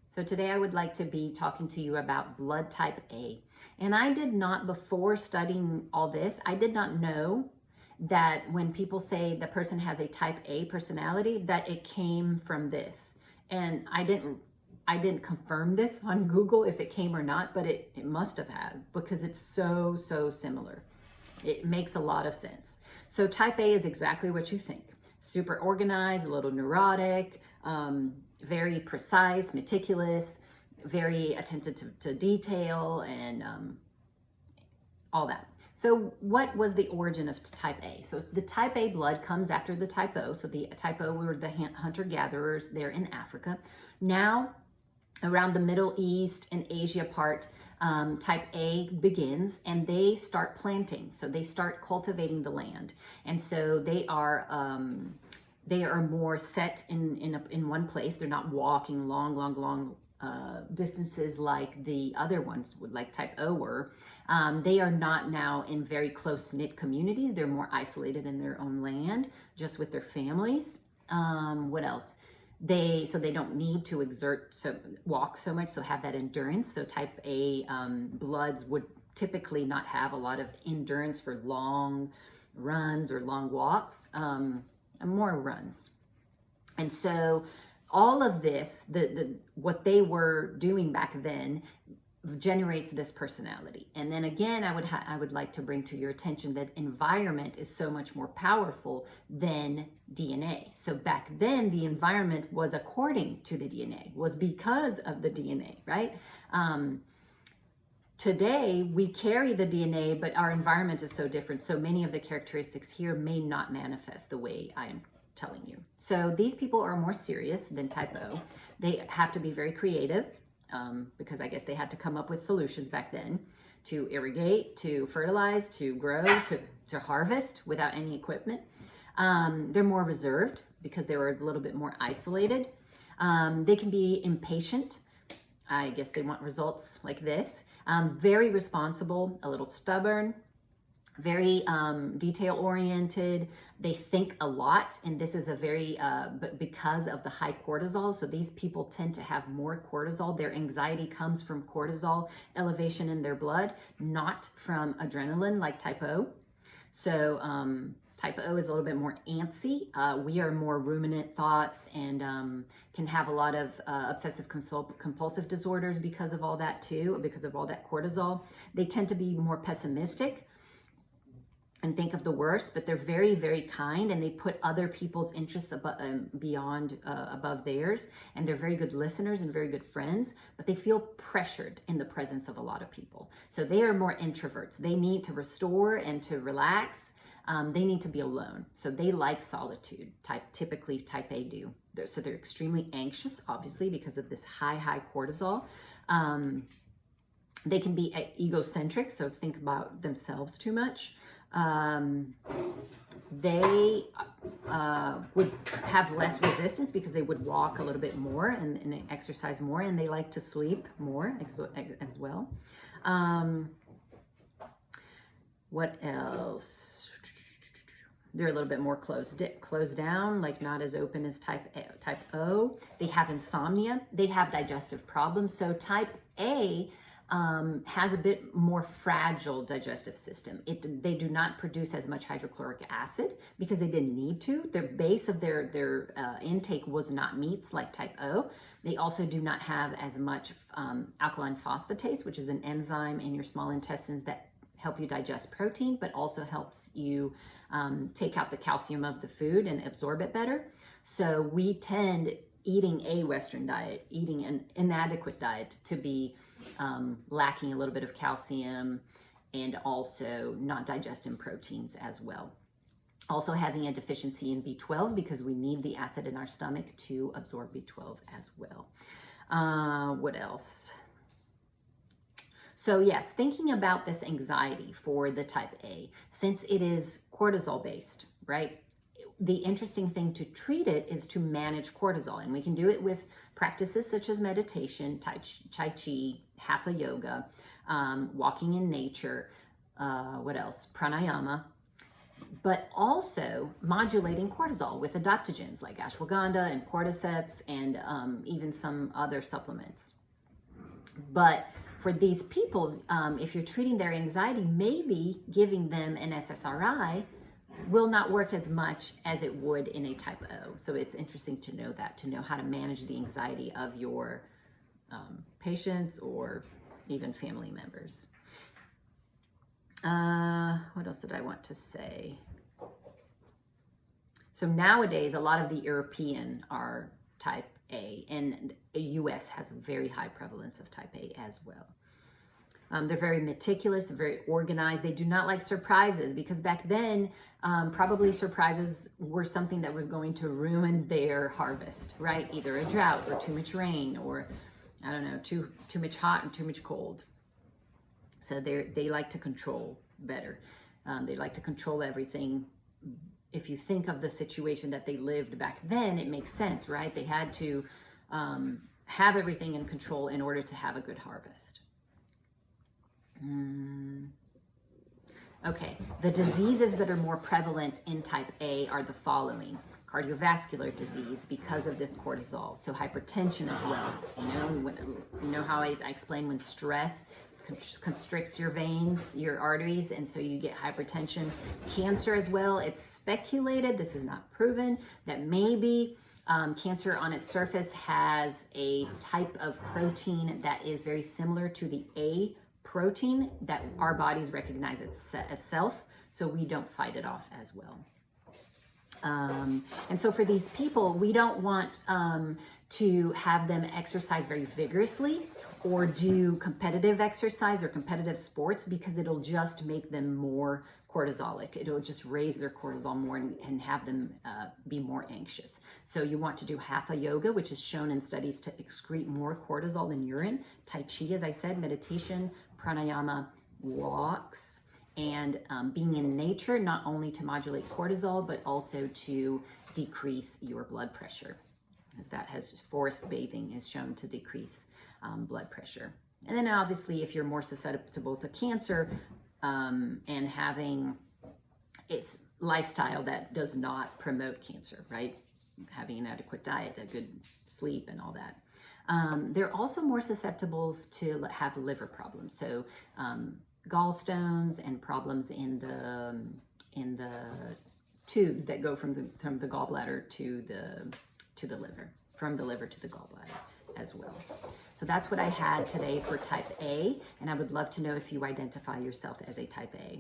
So today I would like to be talking to you about blood type A. And I did not, before studying all this, I did not know that when people say the person has a type A personality, that it came from this. And I didn't confirm this on Google if it came or not, but it must have had, because it's so similar. It makes a lot of sense. So type A is exactly what you think. Super organized, a little neurotic, very precise, meticulous, very attentive to detail, and all that. So what was the origin of type A? So the type A blood comes after the type O. So the type O were the hunter-gatherers there in Africa. Now, around the Middle East and Asia part, type A begins, and they start planting. So they start cultivating the land. And so they are more set in one place. They're not walking long distances like the other ones would, like type O were. They are not now in very close-knit communities. They're more isolated in their own land, just with their families. What else? They don't need to walk so much, so have that endurance. So type A bloods would typically not have a lot of endurance for long runs or long walks, more runs. And so all of this, what they were doing back then, generates this personality. And then again, I would like to bring to your attention that environment is so much more powerful than DNA. So back then, the environment was according to the DNA, was because of the DNA, right? Today, we carry the DNA, but our environment is so different. So many of the characteristics here may not manifest the way I am telling you. So these people are more serious than type O. They have to be very creative, because I guess they had to come up with solutions back then to irrigate, to fertilize, to grow, to harvest without any equipment. They're more reserved because they were a little bit more isolated. They can be impatient. I guess they want results like this. Very responsible, a little stubborn, very detail-oriented. They think a lot, and this is a very, because of the high cortisol, so these people tend to have more cortisol. Their anxiety comes from cortisol elevation in their blood, not from adrenaline like type O. So type O is a little bit more antsy. We are more ruminant thoughts and can have a lot of obsessive compulsive disorders because of all that too, because of all that cortisol. They tend to be more pessimistic and think of the worst, but they're very kind, and they put other people's interests above theirs, and they're very good listeners and very good friends, but they feel pressured in the presence of a lot of people. So they are more introverts. They need to restore and to relax. They need to be alone. So they like solitude, typically type A do. So they're extremely anxious, obviously, because of this high cortisol. They can be egocentric, so think about themselves too much. They would have less resistance because they would walk a little bit more and exercise more, and they like to sleep more as well. What else? They're a little bit more closed down, like not as open as type O. They have insomnia. They have digestive problems. So type A has a bit more fragile digestive system. They do not produce as much hydrochloric acid because they didn't need to. Their base of their intake was not meats like type O. They also do not have as much alkaline phosphatase, which is an enzyme in your small intestines that help you digest protein, but also helps you take out the calcium of the food and absorb it better. So we tend, eating a Western diet, eating an inadequate diet, to be lacking a little bit of calcium and also not digesting proteins as well. Also having a deficiency in B12 because we need the acid in our stomach to absorb B12 as well. What else? So yes, thinking about this anxiety for the type A, since it is cortisol based, right? The interesting thing to treat it is to manage cortisol, and we can do it with practices such as meditation, Tai Chi, Hatha yoga, walking in nature, what else? Pranayama. but also modulating cortisol with adaptogens like ashwagandha and cordyceps and even some other supplements. But for these people, if you're treating their anxiety, maybe giving them an SSRI will not work as much as it would in a type O. So it's interesting to know that, to know how to manage the anxiety of your patients or even family members. What else did I want to say? So nowadays, a lot of the European are type A, and the US has a very high prevalence of type A as well. They're very meticulous, very organized. They do not like surprises, because back then, probably surprises were something that was going to ruin their harvest, right? Either a drought or too much rain, or I don't know, too much hot and too much cold. So they like to control better. They like to control everything. If you think of the situation that they lived back then, it makes sense, right? They had to have everything in control in order to have a good harvest. Okay, the diseases that are more prevalent in type A are the following: cardiovascular disease because of this cortisol, so hypertension as well. You know how I explain when stress constricts your veins, your arteries, and so you get hypertension. Cancer as well. It's speculated, this is not proven, that maybe cancer on its surface has a type of protein that is very similar to the A protein that our bodies recognize itself, so we don't fight it off as well. And so for these people, we don't want to have them exercise very vigorously or do competitive exercise or competitive sports, because it'll just make them more cortisolic. It'll just raise their cortisol more and have them be more anxious. So you want to do hatha yoga, which is shown in studies to excrete more cortisol in urine. Tai Chi, as I said, meditation, pranayama, walks, and being in nature, not only to modulate cortisol, but also to decrease your blood pressure, as that has forest bathing is shown to decrease blood pressure. And then obviously, if you're more susceptible to cancer and having a lifestyle that does not promote cancer, right? Having an adequate diet, a good sleep, and all that. They're also more susceptible to have liver problems. So gallstones and problems in the tubes that go from the gallbladder to the liver, from the liver to the gallbladder as well. So that's what I had today for type A, and I would love to know if you identify yourself as a type A.